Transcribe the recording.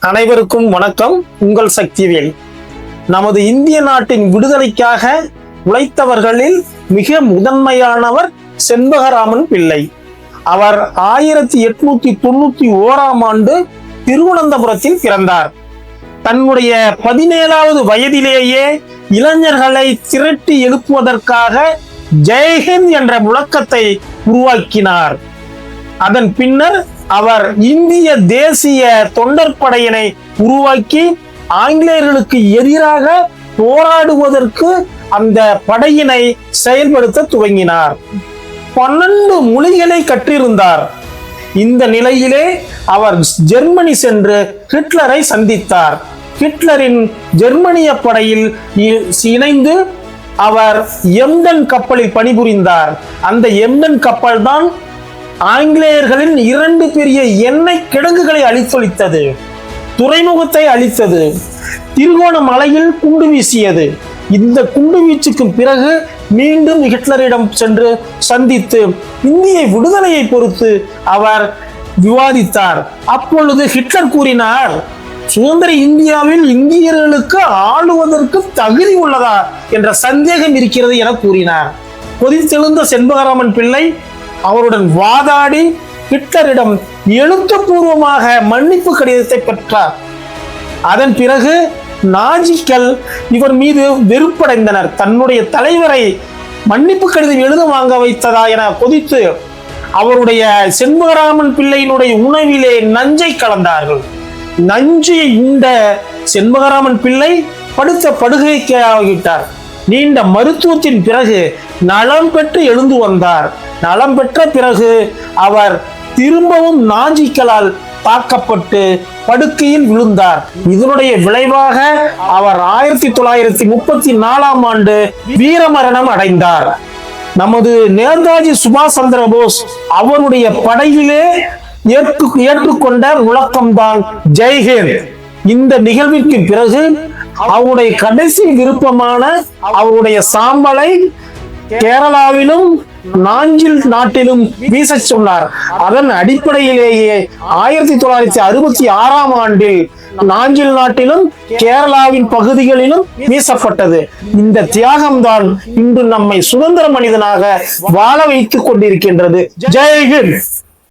அனைவருக்கும் வணக்கம். உங்கள் சக்திவேல். நமது இந்திய நாட்டின் விடுதலைக்காக உழைத்தவர்களில் மிக முதன்மையானவர் செண்பகராமன் பிள்ளை. அவர் 1891 திருவனந்தபுரத்தில் பிறந்தார். தன்னுடைய 17வது வயதிலேயே இளைஞர்களை திரட்டி எழுப்புவதற்காக ஜெய்ஹிந்த் என்ற முழக்கத்தை உருவாக்கினார். அதன் பின்னர் அவர் இந்திய தேசிய தொண்டர் படையினை உருவாக்கி ஆங்கிலேயர்களுக்கு எதிராக போராடுவதற்கு அந்த படையினை செயல்படுத்த துவங்கினார். 12 மொழிகளை கற்றிருந்தார். இந்த நிலையிலே அவர் ஜெர்மனி சென்று ஹிட்லரை சந்தித்தார். ஹிட்லரின் ஜெர்மனிய படையில் இணைந்து அவர் எம்டன் கப்பலில் பணிபுரிந்தார். அந்த எம்டன் கப்பல் தான் ஆங்கிலேயர்களின் 2 பெரிய எண்ணெய் கிடங்குகளை அழித்தொழித்தது, துறைமுகத்தை அழித்தது, திருகோணமலையில் குண்டு வீசியது. இந்த குண்டு வீச்சுக்கு பிறகு மீண்டும் ஹிட்லரிடம் சென்று சந்தித்து இந்திய விடுதலையை பொறுத்து அவர் விவாதித்தார். அப்பொழுது ஹிட்லர் கூறினார், சுதந்திர இந்தியாவில் இந்தியர்களுக்கு ஆளுவதற்கு தகுதி உள்ளதா என்ற சந்தேகம் இருக்கிறது என கூறினார். கொதித்தெழுந்த செண்பகராமன் பிள்ளை அவருடன் வாதாடி ஹிட்லரிடம் எழுத்துப்பூர்வமாக மன்னிப்பு கடிதத்தை பெற்றார். அதன் பிறகு நாஜிக்கள் இவர் மீது வெறுப்படைந்தனர். தன்னுடைய தலைவரை மன்னிப்பு கடிதம் எழுத வாங்க வைத்ததா என கொதித்து அவருடைய செண்பகராமன் பிள்ளையினுடைய உணவிலே நஞ்சை கலந்தார்கள். நஞ்சை உண்ட செண்பகராமன் பிள்ளை படுத்த படுகைக்கு ஆகிவிட்டார். நீண்ட மருத்துவத்தின் பிறகு நலம் பெற்று எழுந்து வந்தார். நலம் பெற்ற பிறகு அவர் திரும்பவும் நாஜிக்களால் தாக்கப்பட்டு படுக்கையில் விழுந்தார். இதனுடைய விளைவாக அவர் 1934 வீரமரணம் அடைந்தார். நமது நேதாஜி சுபாஷ் சந்திர போஸ் அவருடைய படையிலே ஏற்றுக்கொண்ட முழக்கம்தான் ஜெய்ஹிந்த். இந்த நிகழ்விற்கு பிறகு அவருடைய கடைசி விருப்பமான அவருடைய சாம்பலை கேரளாவிலும் நாஞ்சில் நாட்டிலும் வீச சொன்னார். அதன் அடிப்படையிலேயே 1966 நாஞ்சில் நாட்டிலும் கேரளாவின் பகுதிகளிலும் வீசப்பட்டது. இந்த தியாகம்தான் இன்று நம்மை சுதந்திர மனிதனாக வாழ வைத்துக் கொண்டிருக்கின்றது. ஜெய்ஹிந்த்.